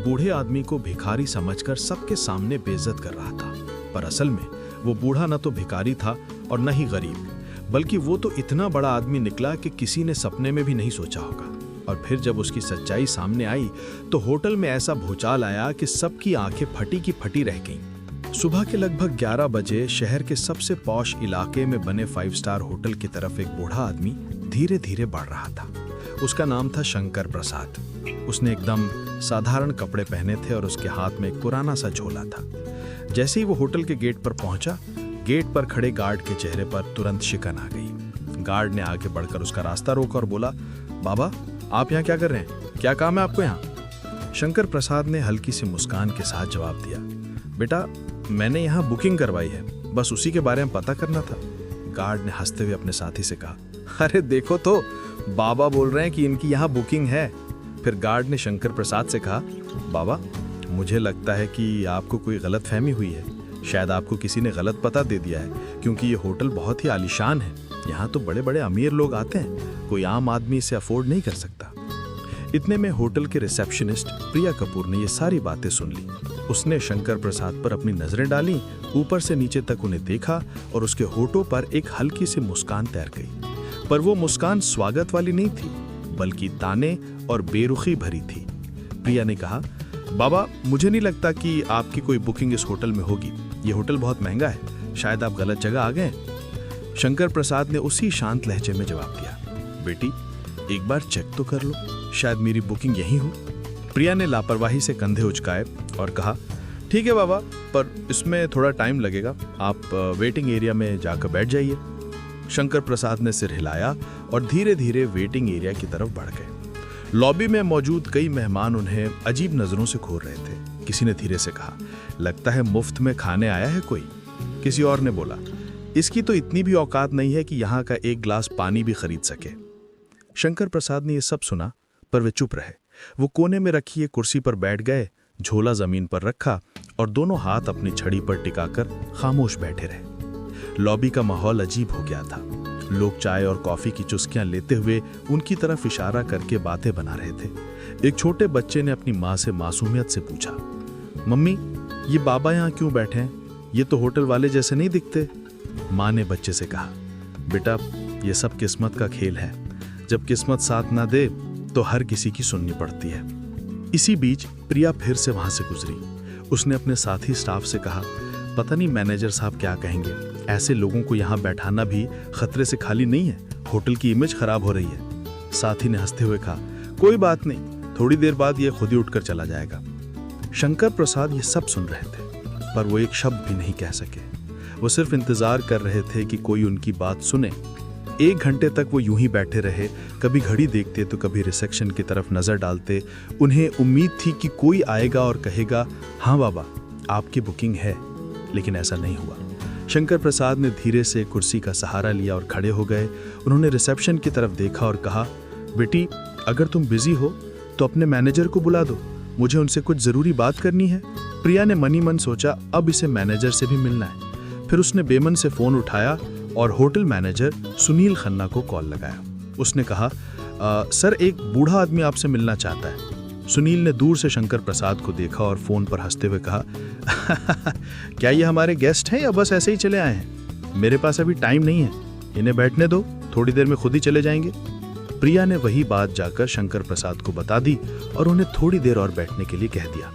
बूढ़े आदमी को भिखारी समझकर सबके सामने बेइज्जत कर रहा था। पर असल में वो बूढ़ा न तो भिखारी था और न ही गरीब, बल्कि वो तो इतना बड़ा आदमी निकला कि किसी ने सपने में भी नहीं सोचा होगा। और फिर जब उसकी सच्चाई सामने आई तो होटल में ऐसा भूचाल आया कि सबकी आंखें फटी की फटी रह गईं। सुबह के लगभग 11 बजे शहर के सबसे पॉश इलाके में बने 5 स्टार होटल की तरफ एक बूढ़ा आदमी धीरे धीरे बढ़ रहा था। उसका नाम था शंकर प्रसाद। उसने एकदम साधारण कपड़े पहने थे और उसके हाथ में एक पुराना सा झोला था। जैसे ही वो होटल के गेट पर पहुंचा, गेट पर खड़े गार्ड के चेहरे पर तुरंत शिकन आ गई। गार्ड ने आगे बढ़कर उसका रास्ता रोका और बोला, बाबा आप यहाँ क्या कर रहे हैं? क्या काम है आपको यहाँ? शंकर प्रसाद ने हल्की सी मुस्कान के साथ जवाब दिया, बेटा मैंने यहाँ बुकिंग करवाई है, बस उसी के बारे में पता करना था। गार्ड ने हंसते हुए अपने साथी से कहा, अरे देखो तो बाबा बोल रहे हैं कि इनकी यहाँ बुकिंग है। फिर गार्ड ने शंकर प्रसाद से कहा, बाबा मुझे लगता है कि आपको कोई गलतफहमी हुई है, शायद आपको किसी ने गलत पता दे दिया है, क्योंकि ये होटल बहुत ही आलीशान है। यहाँ तो बड़े बड़े अमीर लोग आते हैं, कोई आम आदमी इसे अफोर्ड नहीं कर सकता। इतने में होटल के रिसेप्शनिस्ट प्रिया कपूर ने ये सारी बातें सुन ली। उसने शंकर प्रसाद पर अपनी नजरें डाली, ऊपर से नीचे तक उन्हें देखा और उसके होठों पर एक हल्की सी मुस्कान तैर गई। पर वो मुस्कान स्वागत वाली नहीं थी, बल्कि ताने और बेरुखी भरी थी। प्रिया ने कहा, बाबा मुझे नहीं लगता कि आपकी कोई बुकिंग इस होटल में होगी, ये होटल बहुत महंगा है, शायद आप गलत जगह आ गए। शंकर प्रसाद ने उसी शांत लहजे में जवाब दिया, बेटी एक बार चेक तो कर लो, शायद मेरी बुकिंग यहीं हो। प्रिया ने लापरवाही से कंधे उचकाए और कहा, ठीक है बाबा, पर इसमें थोड़ा टाइम लगेगा, आप वेटिंग एरिया में जाकर बैठ जाइए। शंकर प्रसाद ने सिर हिलाया और धीरे धीरे वेटिंग एरिया की तरफ बढ़ गए। लॉबी में मौजूद कई मेहमान उन्हें अजीब नजरों से घूर रहे थे। किसी ने धीरे से कहा, लगता है मुफ्त में खाने आया है कोई। किसी और ने बोला, इसकी तो इतनी भी औकात नहीं है कि यहाँ का एक ग्लास पानी भी खरीद सके। शंकर प्रसाद ने यह सब सुना, पर वे चुप रहे। वो कोने में रखी एक कुर्सी पर बैठ गए, झोला जमीन पर रखा और दोनों हाथ अपनी छड़ी पर टिकाकर खामोश बैठे रहे। लॉबी का माहौल अजीब हो गया था। लोग चाय और कॉफी की चुस्कियां लेते हुए उनकी तरफ इशारा करके बातें बना रहे थे। एक छोटे बच्चे ने अपनी माँ से मासूमियत से पूछा, मम्मी ये बाबा यहाँ क्यों बैठे हैं? ये तो होटल वाले जैसे नहीं दिखते। माँ ने बच्चे से कहा, बेटा ये सब किस्मत का खेल है, जब किस्मत साथ ना दे तो हर किसी की सुननी पड़ती है। इसी बीच प्रिया फिर से वहां से गुजरी। उसने अपने साथी स्टाफ से कहा, पता नहीं मैनेजर साहब क्या कहेंगे, ऐसे लोगों को यहाँ बैठाना भी खतरे से खाली नहीं है, होटल की इमेज खराब हो रही है। साथी ने हंसते हुए कहा, कोई बात नहीं, थोड़ी देर बाद ये खुद ही उठकर चला जाएगा। शंकर प्रसाद ये सब सुन रहे थे, पर वो एक शब्द भी नहीं कह सके। वो सिर्फ इंतजार कर रहे थे कि कोई उनकी बात सुने। 1 घंटे तक वो यूं ही बैठे रहे, कभी घड़ी देखते तो कभी रिसेप्शन की तरफ नजर डालते। उन्हें उम्मीद थी कि कोई आएगा और कहेगा, हाँ बाबा आपकी बुकिंग है, लेकिन ऐसा नहीं हुआ। शंकर प्रसाद ने धीरे से कुर्सी का सहारा लिया और खड़े हो गए। उन्होंने रिसेप्शन की तरफ देखा और कहा, बेटी अगर तुम बिजी हो तो अपने मैनेजर को बुला दो, मुझे उनसे कुछ जरूरी बात करनी है। प्रिया ने मनी मन सोचा, अब इसे मैनेजर से भी मिलना है। फिर उसने बेमन से फोन उठाया और होटल मैनेजर सुनील खन्ना को कॉल लगाया। उसने कहा, सर एक बूढ़ा आदमी आपसे मिलना चाहता है। सुनील ने दूर से शंकर प्रसाद को देखा और फोन पर हंसते हुए कहा, क्या ये हमारे गेस्ट हैं या बस ऐसे ही चले आए हैं? मेरे पास अभी टाइम नहीं है, इन्हें बैठने दो, थोड़ी देर में खुद ही चले जाएंगे। प्रिया ने वही बात जाकर शंकर प्रसाद को बता दी और उन्हें थोड़ी देर और बैठने के लिए कह दिया।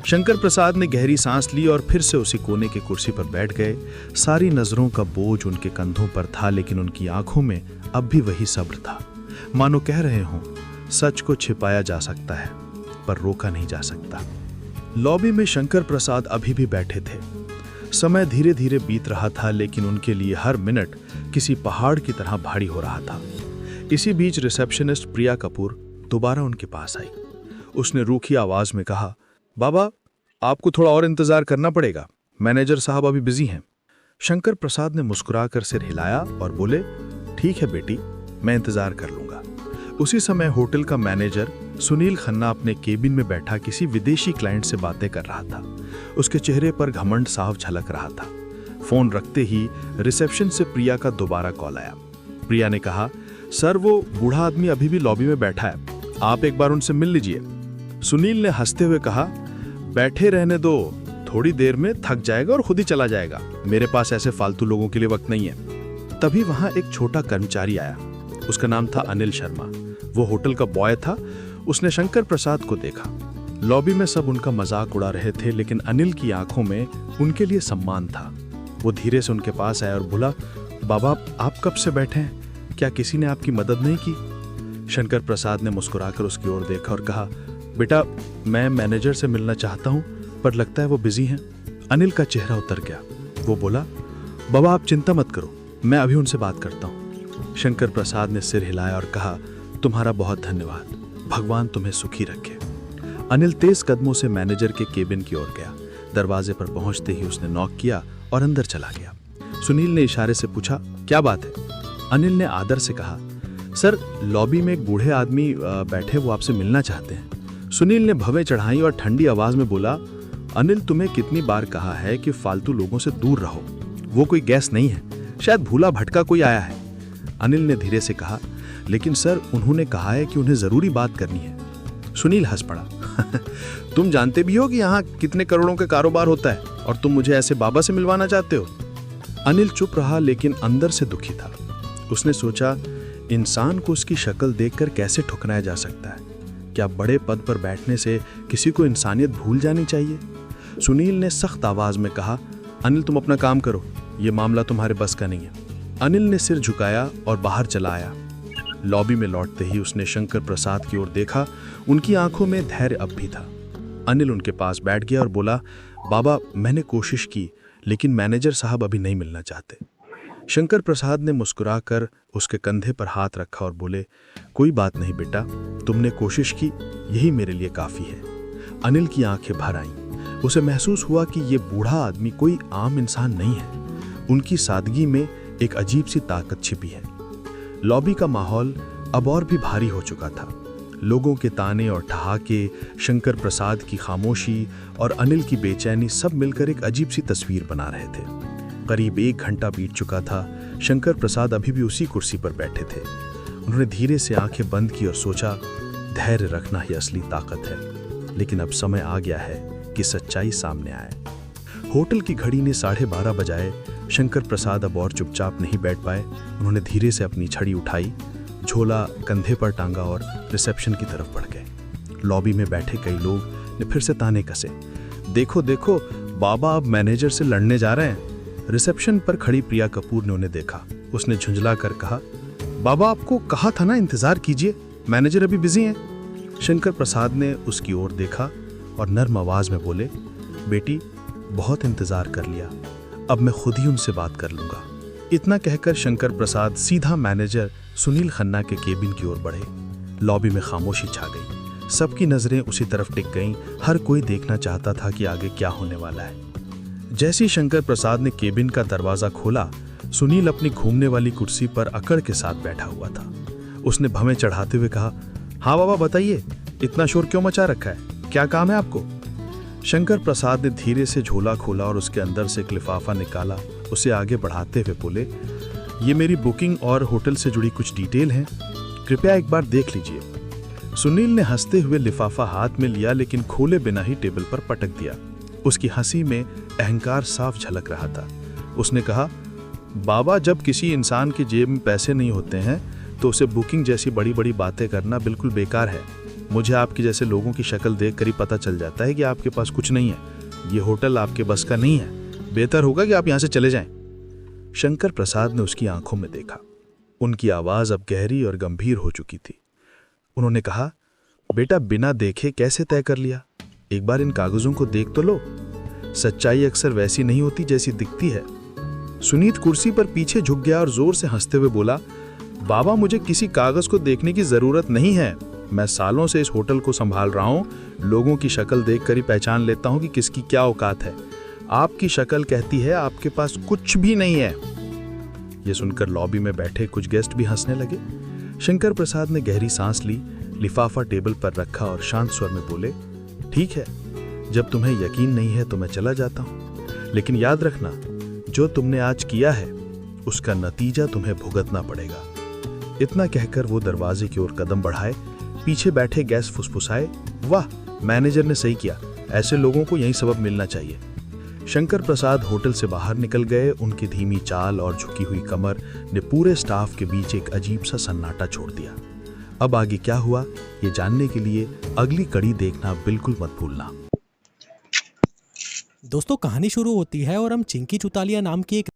शंकर प्रसाद ने गहरी सांस ली और फिर से उसी कोने की कुर्सी पर बैठ गए। सारी नजरों का बोझ उनके कंधों पर था, लेकिन उनकी आंखों में अब भी वही सब्र था। मानो कह रहे हों, सच को छिपाया जा सकता है पर रोका नहीं जा सकता। लॉबी में शंकर प्रसाद अभी भी बैठे थे। समय धीरे धीरे बीत रहा था, लेकिन उनके लिए हर मिनट किसी पहाड़ की तरह भारी हो रहा था। इसी बीच रिसेप्शनिस्ट प्रिया कपूर दोबारा उनके पास आई। उसने रूखी आवाज में कहा, बाबा आपको थोड़ा और इंतजार करना पड़ेगा, मैनेजर साहब अभी बिजी हैं। शंकर प्रसाद ने मुस्कुराकर सिर हिलाया और बोले, ठीक है बेटी, मैं इंतजार कर लूंगा। उसी समय होटल का मैनेजर सुनील खन्ना अपने केबिन में बैठा किसी विदेशी क्लाइंट से बातें कर रहा था। उसके चेहरे पर घमंड साफ झलक रहा था। फोन रखते ही रिसेप्शन से प्रिया का दोबारा कॉल आया। प्रिया ने कहा, सर वो बूढ़ा आदमी अभी भी लॉबी में बैठा है, आप एक बार उनसे मिल लीजिए। सुनील ने हंसते हुए कहा, बैठे रहने दो, थोड़ी देर में थक जाएगा और खुद ही चला जाएगा। मेरे पास ऐसे फालतू लोगों के लिए वक्त नहीं है। तभी वहां एक छोटा कर्मचारी आया। उसका नाम था अनिल शर्मा। वो होटल का बॉय था। उसने शंकर प्रसाद को देखा। लॉबी में सब उनका मजाक उड़ा रहे थे, लेकिन अनिल की आंखों में उनके लिए सम्मान था। वो धीरे से उनके पास आया और बोला, बाबा आप कब से बैठे हैं? क्या किसी ने आपकी मदद नहीं की? शंकर प्रसाद ने मुस्कुराकर उसकी ओर देखा और कहा, बेटा मैं मैनेजर से मिलना चाहता हूँ, पर लगता है वो बिजी हैं। अनिल का चेहरा उतर गया। वो बोला, बाबा आप चिंता मत करो, मैं अभी उनसे बात करता हूँ। शंकर प्रसाद ने सिर हिलाया और कहा, तुम्हारा बहुत धन्यवाद, भगवान तुम्हें सुखी रखे। अनिल तेज कदमों से मैनेजर के केबिन की ओर गया। दरवाजे पर पहुंचते ही उसने नॉक किया और अंदर चला गया। सुनील ने इशारे से पूछा, क्या बात है? अनिल ने आदर से कहा, सर लॉबी में एक बूढ़े आदमी बैठे, वो आपसे मिलना चाहते हैं। सुनील ने भवें चढ़ाई और ठंडी आवाज में बोला, अनिल तुम्हें कितनी बार कहा है कि फालतू लोगों से दूर रहो। वो कोई गेस्ट नहीं है, शायद भूला भटका कोई आया है। अनिल ने धीरे से कहा, लेकिन सर उन्होंने कहा है कि उन्हें जरूरी बात करनी है। सुनील हंस पड़ा, तुम जानते भी हो कि यहाँ कितने करोड़ों का कारोबार होता है और तुम मुझे ऐसे बाबा से मिलवाना चाहते हो? अनिल चुप रहा, लेकिन अंदर से दुखी था। उसने सोचा, इंसान को उसकी शक्ल देखकर कैसे ठुकराया जा सकता है? क्या बड़े पद पर बैठने से किसी को इंसानियत भूल जानी चाहिए? सुनील ने सख्त आवाज में कहा, अनिल तुम अपना काम करो, ये मामला तुम्हारे बस का नहीं है। अनिल ने सिर झुकाया और बाहर चला आया। लॉबी में लौटते ही उसने शंकर प्रसाद की ओर देखा। उनकी आंखों में धैर्य अब भी था। अनिल उनके पास बैठ गया और बोला, बाबा मैंने कोशिश की, लेकिन मैनेजर साहब अभी नहीं मिलना चाहते। शंकर प्रसाद ने मुस्कुराकर उसके कंधे पर हाथ रखा और बोले, कोई बात नहीं बेटा, तुमने कोशिश की, यही मेरे लिए काफी है। अनिल की आंखें भर आईं। उसे महसूस हुआ कि ये बूढ़ा आदमी कोई आम इंसान नहीं है। उनकी सादगी में एक अजीब सी ताकत छिपी है। लॉबी का माहौल अब और भी भारी हो चुका था। लोगों के ताने और ठहाके, शंकर प्रसाद की खामोशी और अनिल की बेचैनी सब मिलकर एक अजीब सी तस्वीर बना रहे थे। करीब 1 घंटा बीत चुका था। शंकर प्रसाद अभी भी उसी कुर्सी पर बैठे थे। उन्होंने धीरे से आंखें बंद की और सोचा, धैर्य रखना ही असली ताकत है। लेकिन अब समय आ गया है कि सच्चाई सामने आए। होटल की घड़ी ने 12:30 बजाए। शंकर प्रसाद अब और चुपचाप नहीं बैठ पाए। उन्होंने धीरे से अपनी छड़ी उठाई, झोला कंधे पर टांगा और रिसेप्शन की तरफ बढ़ गए। लॉबी में बैठे कई लोग ने फिर से ताने कसे, देखो देखो बाबा अब मैनेजर से लड़ने जा रहे हैं। रिसेप्शन पर खड़ी प्रिया कपूर ने उन्हें देखा। उसने झुंझला कर कहा, बाबा आपको कहा था ना इंतजार कीजिए, मैनेजर अभी बिजी हैं। शंकर प्रसाद ने उसकी ओर देखा और नर्म आवाज में बोले, बेटी बहुत इंतजार कर लिया, अब मैं खुद ही उनसे बात कर लूंगा। इतना कहकर शंकर प्रसाद सीधा मैनेजर सुनील खन्ना के केबिन की ओर बढ़े। लॉबी में खामोशी छा गई। सबकी नजरें उसी तरफ टिक गईं। हर कोई देखना चाहता था कि आगे क्या होने वाला है। जैसे ही शंकर प्रसाद ने केबिन का दरवाजा खोला, सुनील अपनी घूमने वाली कुर्सी पर अकड़ के साथ बैठा हुआ था। उसने भवें चढ़ाते हुए कहा, हाँ बाबा बताइए, इतना शोर क्यों मचा रखा है, क्या काम है आपको? शंकर प्रसाद ने धीरे से झोला खोला और उसके अंदर से एक लिफाफा निकाला। उसे आगे बढ़ाते हुए बोले, ये मेरी बुकिंग और होटल से जुड़ी कुछ डिटेल हैं, कृपया एक बार देख लीजिए। सुनील ने हंसते हुए लिफाफा हाथ में लिया, लेकिन खोले बिना ही टेबल पर पटक दिया। उसकी हंसी में अहंकार साफ झलक रहा था। उसने कहा, बाबा जब किसी इंसान की जेब में पैसे नहीं होते हैं तो उसे बुकिंग जैसी बड़ी बड़ी बातें करना बिल्कुल बेकार है। मुझे आपके जैसे लोगों की शक्ल देखकर ही पता चल जाता है कि आपके पास कुछ नहीं है। ये होटल आपके बस का नहीं है, बेहतर होगा कि आप यहाँ से चले जाएं। शंकर प्रसाद ने उसकी आंखों में देखा। उनकी आवाज अब गहरी और गंभीर हो चुकी थी। उन्होंने कहा, बेटा बिना देखे कैसे तय कर लिया? एक बार इन कागजों को देख तो लो। सच्चाई अक्सर वैसी नहीं होती जैसी दिखती है। सुनीत कुर्सी पर पीछे झुक गया और जोर से हंसते हुए बोला, बाबा मुझे किसी कागज को देखने की जरूरत नहीं है। मैं सालों से इस होटल को संभाल रहा हूँ। लोगों की शक्ल देखकर ही पहचान लेता हूँ कि किसकी क्या औकात है। आपकी शक्ल कहती है आपके पास कुछ भी नहीं है। यह सुनकर लॉबी में बैठे कुछ गेस्ट भी हंसने लगे। शंकर प्रसाद ने गहरी सांस ली, लिफाफा टेबल पर रखा और शांत स्वर में बोले, ठीक है, जब तुम्हें यकीन नहीं है तो मैं चला जाता हूँ, लेकिन याद रखना, जो तुमने आज किया है उसका नतीजा तुम्हें भुगतना पड़ेगा। इतना कहकर वो दरवाजे की ओर कदम बढ़ाए। पीछे बैठे गेस्ट फुसफुसाए, वाह मैनेजर ने सही किया, ऐसे लोगों को यही सबक मिलना चाहिए। शंकर प्रसाद होटल से बाहर निकल गए। उनकी धीमी चाल और झुकी हुई कमर ने पूरे स्टाफ के बीच एक अजीब सा सन्नाटा छोड़ दिया। अब आगे क्या हुआ, ये जानने के लिए अगली कड़ी देखना बिल्कुल मत भूलना। दोस्तों, कहानी शुरू होती है और हम चिंकी चुतालिया नाम की एक